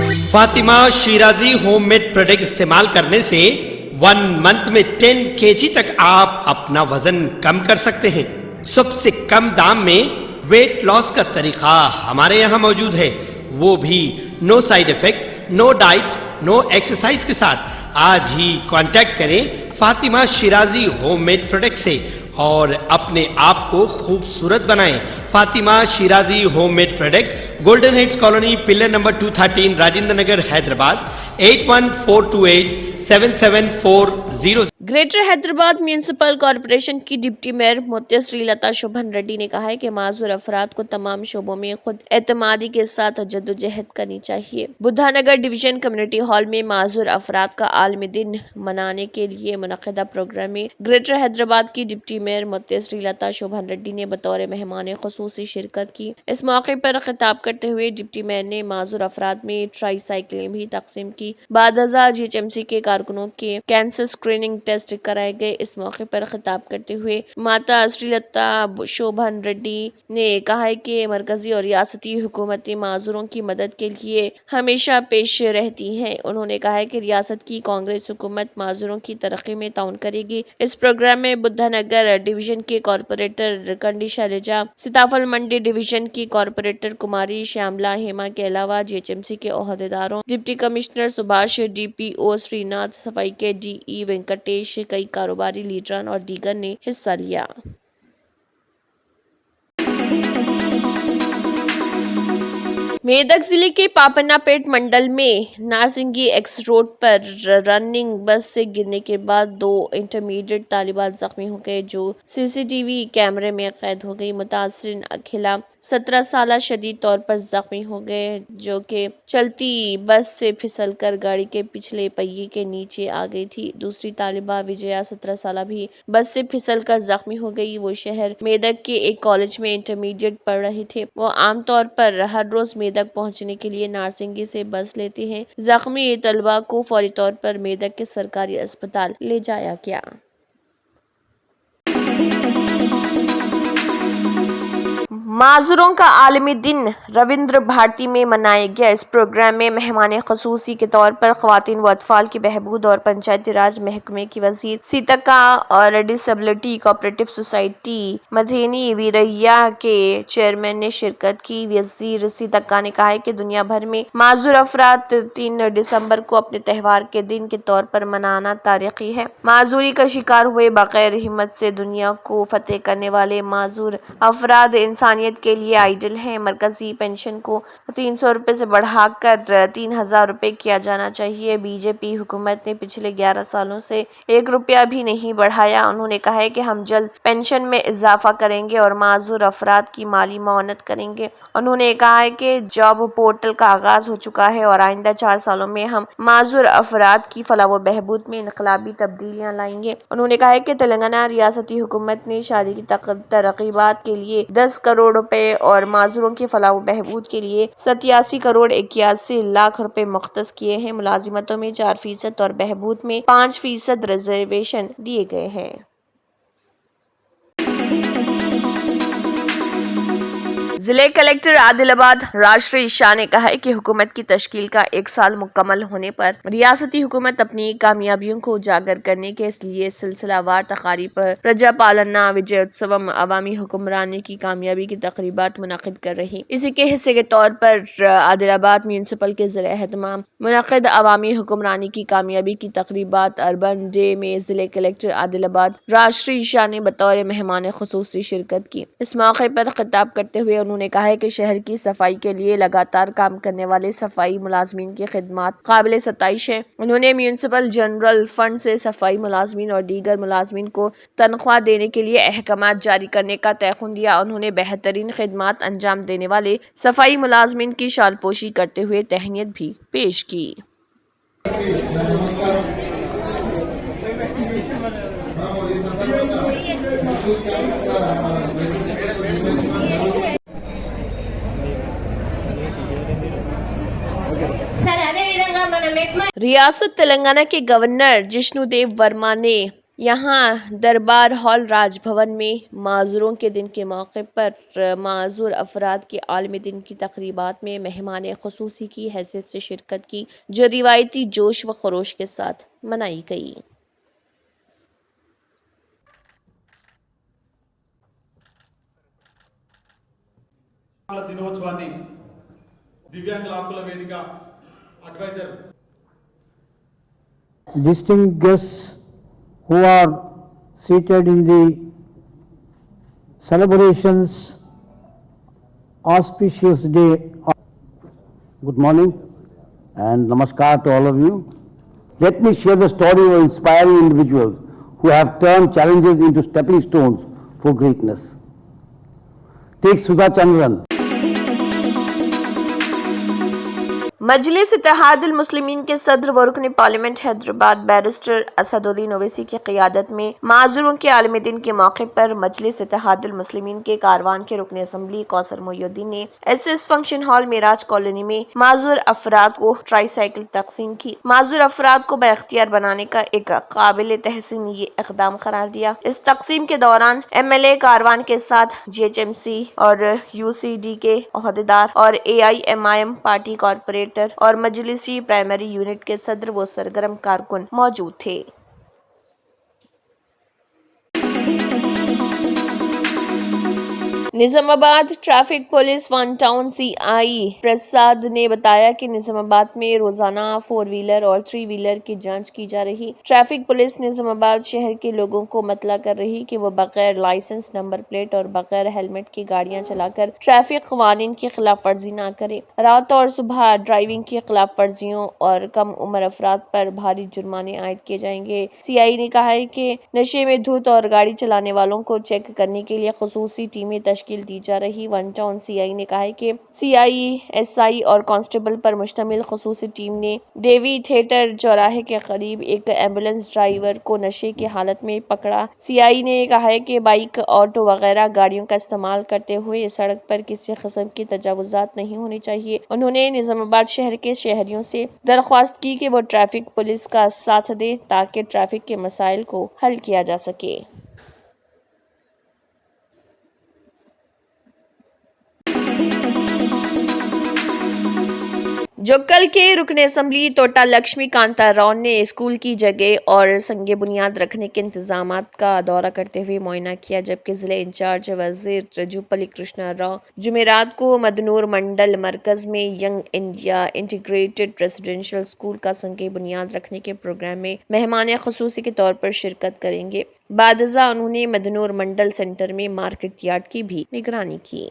Fatima Shirazi homemade product इस्तेमाल करने से 1 मंथ में 10 kg तक आप अपना वजन कम कर सकते हैं। सबसे कम दाम में वेट लॉस का तरीका हमारे यहाँ मौजूद है, वो भी no side effect, no diet, no exercise के साथ। आज ही कांटेक्ट करें फातिमा शिराजी होममेड प्रोडक्ट से और अपने आप को खूबसूरत बनाएं। Fatima Shirazi homemade product, golden heads colony, pillar number 213, Rajendra Nagar, Hyderabad 8142877400। Greater Hyderabad municipal corporation की डिप्टी मेयर मोत्या श्रीलता शोभन रेड्डी ने कहा है कि माजूर अफराद को तमाम शोबों में खुद एतमादी के साथ जद्दोजहद करनी चाहिए। बुद्धानगर डिवीजन कम्युनिटी हॉल में माजूर अफराद का आलमी दिन मनाने के लिए मुनक्किदा प्रोग्राम में ग्रेटर हैदराबाद की डिप्टी मेयर मोत्या श्रीलता शोभन रेड्डी ने बतौर मेहमान खुसूसी शिरकत की। इस मौके पर खिताब करते हुए डिप्टी मेयर ने माजूर अफराद में ट्राई साइकिलें भी तकसीम की। बादजा GHMC के कारकुनों के कैंसर स्क्रीनिंग टेस्ट कराए गए। इस मौके पर खिताब करते हुए माता श्रीलता शोभन रेड्डी ने कहा है कि मरकजी और रियासती हुकूमतें माजूरों की मदद के लिए हमेशा पेश रहती हैं। उन्होंने कहा है कि रियासत की कांग्रेस हुकूमत माजूरों की तरक्की में ताउन करेगी। इस प्रोग्राम में बुद्धानगर डिवीजन के कॉरपोरेटर कंडी शैलजा, सीताफल मंडी डिवीजन की कॉरपोरेटर कुमारी श्यामला हेमा के अलावा GHMC के ओहदेदारों, deputy commissioner Subhash, DPO Srinath, सफाई के DE वेंकटेश, कई कारोबारी लीडरान और दीगर ने हिस्सा लिया। मेदक जिले के पापन्नापेट मंडल में नारसिंगी एक्स रोड पर रनिंग बस से गिरने के बाद 2 इंटरमीडिएट तालिबात जख्मी हो गए, जो CCTV कैमरे में कैद हो गई। मुतासरिन अखिला 17 साल शदीद तौर पर जख्मी हो गए, जो कि चलती बस से फिसलकर गाड़ी के पिछले पहिए के नीचे आ गई थी। दूसरी तालिबा विजया 17 साल भी बस से फिसलकर जख्मी हो गई। वो शहर मेदक के एक कॉलेज में इंटरमीडिएट पढ़ रहे थे। वो आमतौर पर हर रोज मेदक पहुंचने के लिए नारसिंगी से बस लेते हैं। जख्मी तलबा को फौरी तौर पर मेदक के सरकारी अस्पताल ले जाया गया। माजूरों का आलमी दिन रविंद्र भारती में मनाया गया। इस प्रोग्राम में मेहमान खसूसी के तौर पर ख्वातीन व अतफाल की बहबूद और पंचायती राज महकमे की वजीर सीतका और डिसेबिलिटी कोऑपरेटिव सोसाइटी मधेनी वीरैया के चेयरमैन ने शिरकत की। वजीर सीतका ने कहा है कि दुनिया भर में माजूर अफराद 3 दिसंबर को अपने त्यौहार के दिन के तौर पर मनाना तारीखी है। माजूरी का शिकार हुए बगैर हिम्मत से दुनिया को फतेह करने वाले माजूर अफराद इंसानियत के लिए आइडल है। मरकजी पेंशन को 300 रुपए से बढ़ाकर 3000 रुपए किया जाना चाहिए। बीजेपी हुकूमत ने पिछले 11 सालों से 1 रुपया भी नहीं बढ़ाया। उन्होंने कहा है कि हम जल्द पेंशन में इजाफा करेंगे और माजूर अफराद की माली मुआवनत करेंगे। उन्होंने कहा है कि जॉब पोर्टल का आगाज हो चुका है और आइंदा 4 सालों में हम माजूर अफराद की फलाह व बहबूद में इनकलाबी तब्दीलियां लाएंगे। उन्होंने कहा है कि तेलंगाना रियासती हुकूमत ने शादी की तरकीबात के लिए 10 करोड़ रुपए और माजूरों की फलाह व बहबूद के लिए 87 करोड़ 81 लाख रुपए मुख्तस किए हैं। मुलाजिमतों में 4% और बहबूद में 5% रिजर्वेशन दिए गए हैं। जिले कलेक्टर आदिलाबाद राजश्री शाह ने कहा है कि हुकूमत की तश्कील का 1 साल मुकम्मल होने पर रियासती हुकूमत अपनी कामयाबियों को उजागर करने के लिए सिलसिलावार तकारीब पर प्रजा पालना विजयोत्सवम अवामी हुक्मरानी की कामयाबी की तकरीबात मुनक़िद कर रही। इसी के हिस्से के तौर पर आदिलाबाद म्यूनिसिपल के ज़िले एहतमाम मुनक़िद अवामी हुक्मरानी की कामयाबी की तकरीबात अर्बन डे में जिले कलेक्टर आदिलाबाद राजश्री शाह ने बतौर मेहमान खुसूसी शिरकत की। इस मौके पर खिताब करते हुए उन्होंने कहा है कि शहर की सफाई के लिए लगातार काम करने वाले सफाई मुलाजमीन की खिदमत काबिल सताइश है। उन्होंने म्यूनिसिपल जनरल फंड से सफाई मुलाजमीन और दीगर मुलाजमीन को तनख्वाह देने के लिए अहकामात जारी करने का तयखुन दिया। उन्होंने बेहतरीन खिदमत अंजाम देने वाले सफाई मुलाजमीन की शालपोशी करते हुए तहनीत भी पेश की। रियासत तेलंगाना के गवर्नर जिष्णुदेव वर्मा ने یہاں دربار ہال راج بھون میں معذوروں کے دن کے موقع پر معذور افراد کے عالمی دن کی تقریبات میں مہمان خصوصی کی حیثیت سے شرکت کی، جو روایتی جوش و خروش کے ساتھ منائی گئی۔ దినోత్సవాన్ని దివ్యాంగుల హక్కుల వేదిక advisor distinguished guests who are seated in the celebrations auspicious day. Good morning and namaskar to all of you. Let me share the story of inspiring individuals who have turned challenges into stepping stones for greatness. Take Sudha Chandran. مجلس اتحاد المسلمین کے صدر و رکن parliament Hyderabad barrister Asaduddin Owaisi کی قیادت میں معذوروں کے عالمی دن کے موقع پر مجلس اتحاد المسلمین کے کاروان کے رکن اسمبلی کوثر محی الدین نے ایس ایس فنکشن ہال معراج کالونی میں معذور افراد کو ٹرائی سائیکل تقسیم کی۔ معذور افراد کو بااختیار بنانے کا ایک قابل تحسین یہ اقدام قرار دیا۔ اس تقسیم کے دوران ایم ایل اے کاروان کے ساتھ جی ایچ ایم سی اور یو سی ڈی کے عہدیدار اور A I M I M party corporator اور مجلسی پرائمری یونٹ کے صدر و سرگرم کارکن موجود تھے۔ نظام آباد ٹریفک پولیس ون ٹاؤن سی آئی پرساد نے بتایا کہ نظام آباد میں روزانہ 4 ویلر اور 3 ویلر کی جانچ کی جا رہی۔ ٹریفک پولیس نظام آباد شہر کے لوگوں کو مطلع کر رہی کہ وہ بغیر لائسنس، نمبر پلیٹ اور بغیر ہیلمٹ کی گاڑیاں چلا کر ٹریفک قوانین کی خلاف ورزی نہ کریں۔ رات اور صبح ڈرائیونگ کی خلاف ورزیوں اور کم عمر افراد پر بھاری جرمانے عائد کیے جائیں گے۔ سی آئی نے کہا ہے کہ نشے میں دھت اور گاڑی چلانے والوں کو چیک کرنے کے لیے خصوصی ٹیمیں تشکیل دی جا رہی۔ ون ٹاؤن سی آئی نے کہا ہے کہ سی آئی، ایس آئی اور کانسٹیبل پر مشتمل خصوصی ٹیم نے دیوی تھیٹر چوراہے کے قریب ایک ایمبولینس ڈرائیور کو نشے کی حالت میں پکڑا۔ سی آئی نے کہا ہے کہ بائیک، آٹو وغیرہ گاڑیوں کا استعمال کرتے ہوئے سڑک پر کسی قسم کی تجاوزات نہیں ہونی چاہیے۔ انہوں نے نظام آباد شہر کے شہریوں سے درخواست کی کہ وہ ٹریفک پولیس کا ساتھ دیں تاکہ ٹریفک کے مسائل کو حل کیا جا سکے۔ جوکل کے رکن اسمبلی توٹا لکشمی کانتا راؤ نے اسکول کی جگہ اور سنگ بنیاد رکھنے کے انتظامات کا دورہ کرتے ہوئے معائنہ کیا، جبکہ ضلع انچارج وزیر جوپلی کرشنا راؤ جمعرات کو مدنور منڈل مرکز میں young India integrated residential school کا سنگ بنیاد رکھنے کے پروگرام میں مہمان خصوصی کے طور پر شرکت کریں گے۔ بعد ازاں انہوں نے مدنور منڈل سینٹر میں مارکیٹ یارڈ کی بھی نگرانی کی۔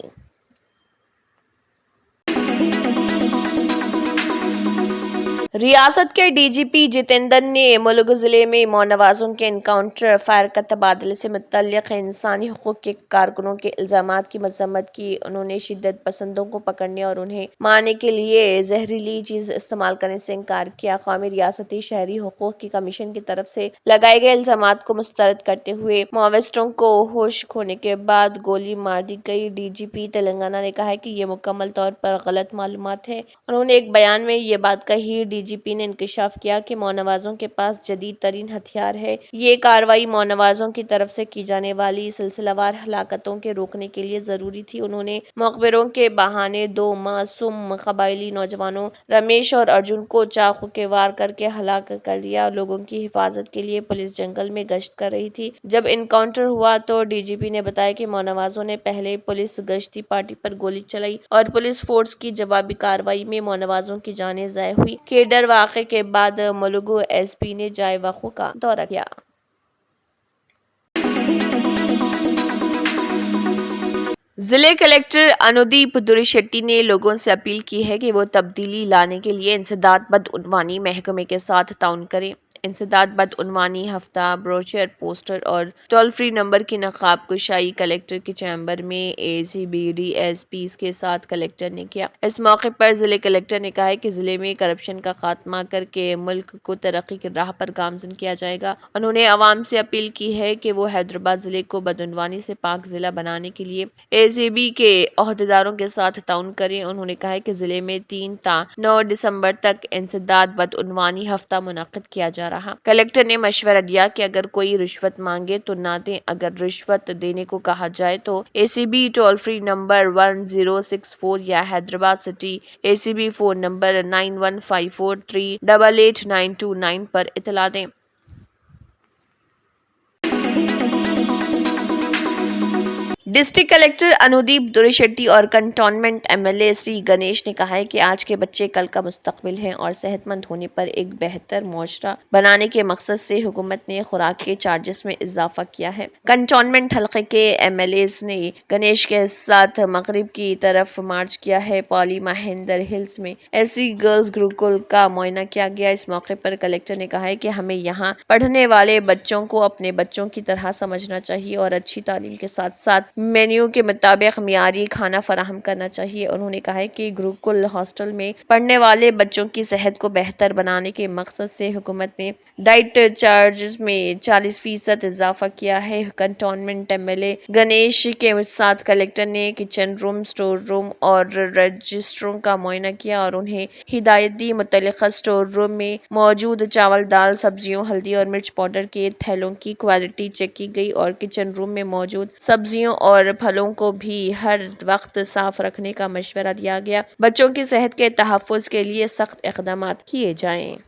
ریاست کے ڈی جی پی جتیندر نے ملک ضلع میں مونوازوں کے انکاؤنٹر فائر کا تبادلے سے متعلق انسانی حقوق کے کارکنوں کے الزامات کی مذمت کی۔ انہوں نے شدت پسندوں کو پکڑنے اور انہیں مارنے کے لیے زہریلی چیز استعمال کرنے سے انکار کیا۔ قومی ریاستی شہری حقوق کی کمیشن کی طرف سے لگائے گئے الزامات کو مسترد کرتے ہوئے ماویسٹوں کو ہوش کھونے کے بعد گولی مار دی گئی۔ ڈی جی پی تلنگانہ نے کہا کہ یہ مکمل طور پر غلط معلومات ہے۔ انہوں نے ایک بیان میں یہ بات کہی۔ ڈی جی پی نے انکشاف کیا کہ مونوازوں کے پاس جدید ترین ہتھیار ہے۔ یہ کارروائی مونوازوں کی طرف سے کی جانے والی سلسلہ وار ہلاکتوں کے روکنے کے لیے ضروری تھی۔ انہوں نے مخبروں کے بہانے 2 معصوم قبائلی نوجوانوں رمیش اور ارجن کو چاقو کے وار کر کے ہلاک کر دیا۔ لوگوں کی حفاظت کے لیے پولیس جنگل میں گشت کر رہی تھی۔ جب انکاؤنٹر ہوا تو ڈی جی پی نے بتایا کہ مونوازوں نے پہلے پولیس گشتی پارٹی پر گولی چلائی اور پولیس فورس کی جوابی کارروائی میں مونوازوں کی جانیں ضائع ہوئی۔ کیڈر واقعے کے بعد ملوگو ایس پی نے جائے وقوع کا دورہ کیا۔ ضلع کلکٹر انودیپ دوری شیٹی نے لوگوں سے اپیل کی ہے کہ وہ تبدیلی لانے کے لیے انسداد بدعنوانی محکمے کے ساتھ تعاون کریں۔ انسداد بدعنوانی ہفتہ، بروشر، پوسٹر اور ٹول فری نمبر کی نقاب کشائی کلکٹر کے چیمبر میں A C B D S Ps کے ساتھ کلکٹر نے کیا۔ اس موقع پر ضلع کلکٹر نے کہا کہ ضلع میں کرپشن کا خاتمہ کر کے ملک کو ترقی کی راہ پر گامزن کیا جائے گا۔ انہوں نے عوام سے اپیل کی ہے کہ وہ حیدرآباد ضلع کو بدعنوانی سے پاک ضلع بنانے کے لیے اے एसीबी के अहदेदारों के साथ ताउन करें। उन्होंने कहा है कि जिले में 3 ता 9 दिसंबर तक इंसदाद बदउनवानी हफ्ता मुनाकिद किया जा रहा। कलेक्टर ने मशवरा दिया कि अगर कोई रिश्वत मांगे तो ना दें, अगर रिश्वत देने को कहा जाए तो एसीबी टोल फ्री नंबर 1064 या Hyderabad city ACB phone number 9154388929 पर इतला दें। डिस्ट्रिक्ट कलेक्टर अनुदीप दुरेशेट्टी और कंटोनमेंट एमएलए श्री गणेश ने कहा है कि आज के बच्चे कल का मुस्तकबिल हैं और सेहतमंद होने पर एक बेहतर मुआशरा बनाने के मकसद से हुकूमत ने खुराक के चार्जेस में इजाफा किया है। कंटोनमेंट हल्के के एमएलए ने गणेश के साथ मगरिब की तरफ मार्च किया है। पॉली महेंद्र हिल्स में एससी गर्ल्स गुरुकुल का मुआयना किया गया। इस मौके पर कलेक्टर ने कहा है कि हमें यहाँ पढ़ने वाले बच्चों को अपने बच्चों की तरह समझना चाहिए और अच्छी तालीम के साथ साथ मेन्यू के मुताबिक मियारी खाना फराहम करना चाहिए। उन्होंने कहा है कि गुरुकुल हॉस्टल में पढ़ने वाले बच्चों की सेहत को बेहतर बनाने के मकसद से हुकूमत ने डाइट चार्जेस में 40% इजाफा किया है। कंटोनमेंट एमएलए गणेश के साथ कलेक्टर ने किचन रूम, स्टोर रूम और रजिस्टरों का मुआयना किया और उन्हें हिदायत दी मुतल्लिका स्टोर रूम में मौजूद चावल, दाल, सब्जियों, हल्दी और मिर्च पाउडर के थैलों की क्वालिटी चेक की गई और किचन रूम में मौजूद सब्जियों और फलों को भी हर वक्त साफ रखने का मशवरा दिया गया। बच्चों की सेहत के तहफ़्फ़ुज़ के लिए सख्त इक़दाम किए जाएं।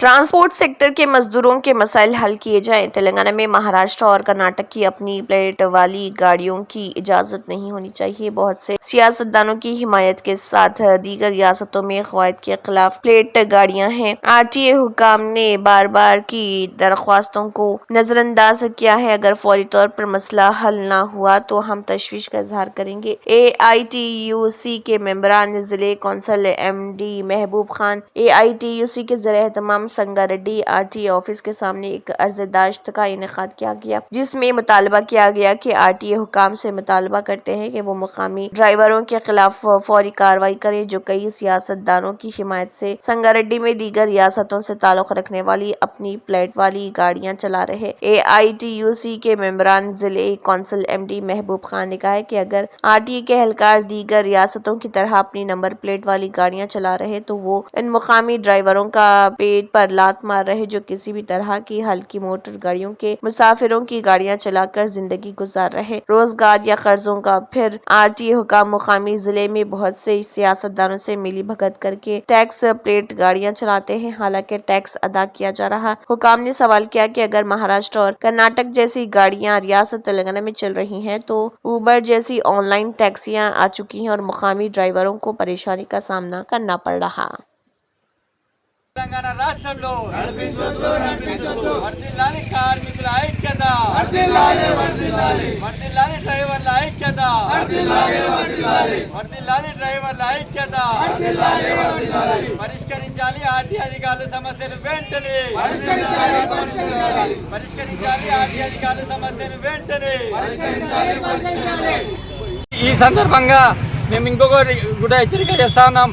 ट्रांसपोर्ट सेक्टर के मजदूरों के मसाइल हल किए जाएं। तेलंगाना में महाराष्ट्र और कर्नाटक की अपनी प्लेट वाली गाड़ियों की इजाजत नहीं होनी चाहिए। बहुत से सियासतदानों की हिमायत के साथ दीगर रियासतों में क़वायद के खिलाफ प्लेट गाड़ियां हैं। आरटीए हुकाम ने बार बार की दरख्वास्तों को नजरअंदाज किया है। अगर फौरी तौर पर मसला हल न हुआ तो हम तशवीश का इजहार करेंगे। AITUC के मेंबरान जिले council MD Mehboob Khan AITUC के ज़रिए तमाम संगारेड्डी आरटीए ऑफिस के सामने एक अर्ज़दाश्त का इनेकाद किया गया, जिसमें मुतालबा किया गया कि आरटीए हुकाम से मुतालबा करते हैं कि वो मुकामी ड्राइवरों के खिलाफ फौरी कार्रवाई करें जो कई सियासतदानों की हिमायत से संगारेड्डी में दीगर रियासतों से ताल्लुक़ रखने वाली अपनी प्लेट वाली गाड़ियां चला रहे। AITUC के मेंबरान जिले कौंसल MD महबूब खान ने कहा है कि अगर आरटीए के एहलकार दीगर रियासतों की तरह अपनी नंबर प्लेट वाली गाड़ियां चला रहे तो वो इन मुकामी ड्राइवरों का पेट पर लात मार रहे जो किसी भी तरह की हल्की मोटर गाड़ियों के मुसाफिरों की गाड़ियां चलाकर जिंदगी गुजार रहे, रोजगार या कर्जों का। फिर आरटीए हुकाम मुकामी जिले में बहुत से सियासतदानों से मिली भगत करके टैक्स प्लेट गाड़ियां चलाते हैं, हालांकि टैक्स अदा किया जा रहा। हुकाम ने सवाल किया कि अगर महाराष्ट्र और कर्नाटक जैसी गाड़ियां रियासत तेलंगाना में चल रही हैं तो उबर जैसी ऑनलाइन टैक्सियां आ चुकी हैं और मुकामी ड्राइवरों को परेशानी का सामना करना पड़ रहा। తెలంగాణ రాష్ట్రంలో వర్ధిల్లాలి కార్మికుల ఐక్యత, వర్ధిల్లాలి డ్రైవర్ల ఐక్యత, వర్ధిల్లాలి డ్రైవర్ల ఐక్యత, పరిష్కరించాలి ఆర్టీ అధికారుల సమస్యలు వెంటనే, పరిష్కరించాలి ఆర్టీ అధికారుల సమస్యలు వెంటనే. ఈ సందర్భంగా మేము ఇంకొకటి కూడా హెచ్చరిక చేస్తా ఉన్నాం.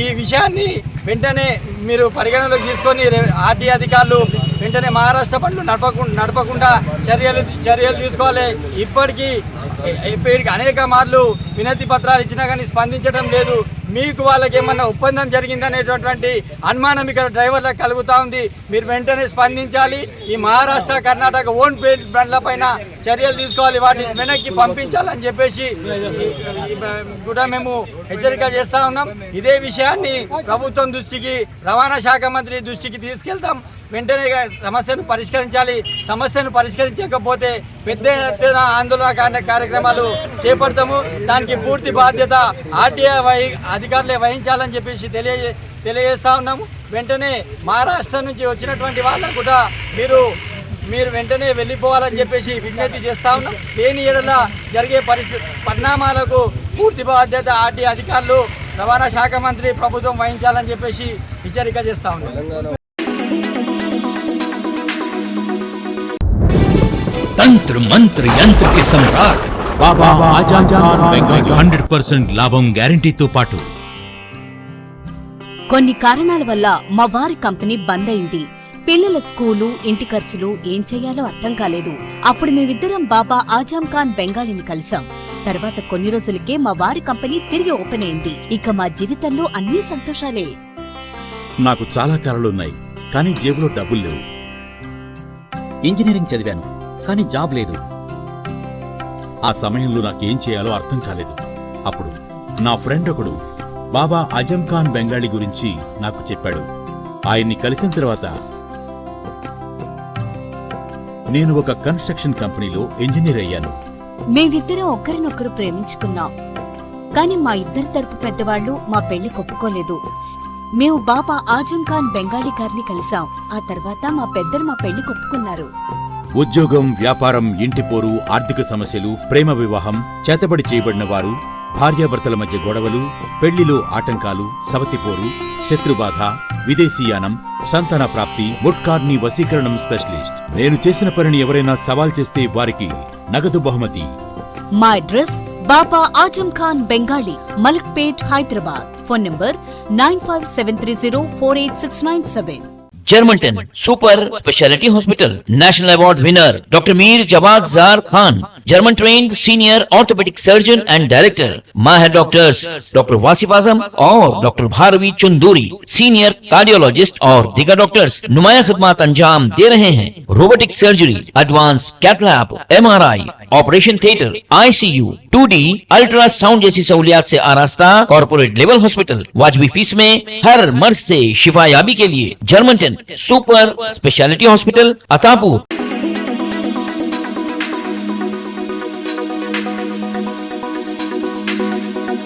ఈ విషయాన్ని వెంటనే మీరు పరిగణలోకి తీసుకొని ఆర్టీ అధికారులు వెంటనే మహారాష్ట్ర పనులు నడపకుండా చర్యలు తీసుకోవాలి. ఇప్పటికీ అనేక మార్లు వినతి పత్రాలు ఇచ్చినా కానీ స్పందించడం లేదు. మీకు వాళ్ళకి ఏమన్నా ఒప్పందం జరిగిందనేటటువంటి అనుమానం ఇక్కడ డ్రైవర్లకు కలుగుతూ ఉంది. మీరు వెంటనే స్పందించాలి. ఈ మహారాష్ట్ర కర్ణాటక ఓన్ ప్లేట్ బండ్ల పైన చర్యలు తీసుకోవాలి, వాటిని వెనక్కి పంపించాలని చెప్పేసి కూడా మేము హెచ్చరిక చేస్తూ ఉన్నాం. ఇదే విషయాన్ని ప్రభుత్వం దృష్టికి, రవాణా శాఖ మంత్రి దృష్టికి తీసుకెళ్తాం. వెంటనే సమస్యను పరిష్కరించాలి. సమస్యను పరిష్కరించకపోతే పెద్ద ఎత్తున ఆందోళన కార్యక్రమాలు చేపడతాము. దానికి పూర్తి బాధ్యత ఆర్టీఏ అధికారులే వహించాలని చెప్పేసి తెలియజేస్తా ఉన్నాము. వెంటనే మహారాష్ట్ర నుంచి వచ్చినటువంటి వాళ్ళకు కూడా మీరు వెంటనే వెళ్ళిపోవాలని చెప్పేసి విజ్ఞప్తి చేస్తా ఉన్నాం. లేని ఏడల జరిగే పరిణామాలకు పూర్తి బాధ్యత ఆర్టీ అధికారులు, రవాణా శాఖ మంత్రి, ప్రభుత్వం వహించాలని చెప్పేసి హెచ్చరిక చేస్తా ఉన్నాం. तंत्र मंत्र यंत्र के सम्राट బాబా ఆజం ఖాన్ బెంగాలీ 100% లాభం గ్యారంటీతో పాటు. కొన్ని కారణాల వల్ల మా వారి కంపెనీ బంద్ అయింది. పిల్లల స్కూలు, ఇంటి ఖర్చులు ఏం చెయ్యాలో అర్థం కాలేదు. అప్పుడు మేమిద్దరం బాబా ఆజం ఖాన్ బెంగాలీని కలిసాం. తర్వాత కొన్ని రోజులకే మా వారి కంపెనీ తిరిగి ఓపెన్ అయింది. ఇక మా జీవితంలో అన్ని సంతోషాలే. నాకు చాలా కలలున్నాయి, కానీ జేబులో డబ్బులు లేవు. ఇంజనీరింగ్ చదివాను, కానీ జాబ్ లేదు. ఆ సమయంలో నాకేం చేయాలో అర్థం కాలేదు. అప్పుడు నా ఫ్రెండ్ ఒకడు బాబా ఆజం ఖాన్ బెంగాలీ గురించి నాకు చెప్పాడు. ఆయన్ని కలిసిన తర్వాత నేను ఒక కన్స్ట్రక్షన్ కంపెనీలో ఇంజనీర్ అయ్యాను. మేమిద్దరం ఒకరినొకరు ప్రేమించుకున్నాం. కాని మా ఇద్దరి తరపు పెద్దవాళ్లు మా పెళ్లి ఒప్పుకోలేదు. మేము బాబా ఆజం ఖాన్ బెంగాలీ గారిని కలిసాం. ఆ తర్వాత మా పెద్దలు మా పెళ్లి ఒప్పుకున్నారు. ఉద్యోగం, వ్యాపారం, ఇంటి పోరు, ఆర్థిక సమస్యలు, ప్రేమ వివాహం, చేతబడి చేయబడిన వారు, భార్యాభర్తల మధ్య గొడవలు, పెళ్లిలో ఆటంకాలు, సవతిపోరు, శత్రుబాధ, విదేశీయానం, సంతాన ప్రాప్తి, ముట్కార్ని వశీకరణం స్పెషలిస్ట్. నేను చేసిన పనిని ఎవరైనా సవాల్ చేస్తే వారికి నగదు బహుమతి. మా address Baba Azam Khan Bengali, Malakpet, Hyderabad. Phone number 9573048697. Germanten super speciality hospital, national award winner doctor Mir Jawad Zar Khan, German trained senior orthopaedic surgeon and director. माहिर डॉक्टर्स डॉक्टर वासिफ आजम और doctor Bharavi Chunduri, senior cardiologist और दीगर डॉक्टर्स नुमाया खिदमत अंजाम दे रहे हैं. Robotic surgery, advance cath lab, MRI, operation theatre, ICU, 2D ultrasound जैसी सहूलियात से आरास्ता कॉर्पोरेट लेवल हॉस्पिटल. वाजबी फीस में हर मर्ज से शिफायाबी के लिए Germanton super speciality hospital, Attapur.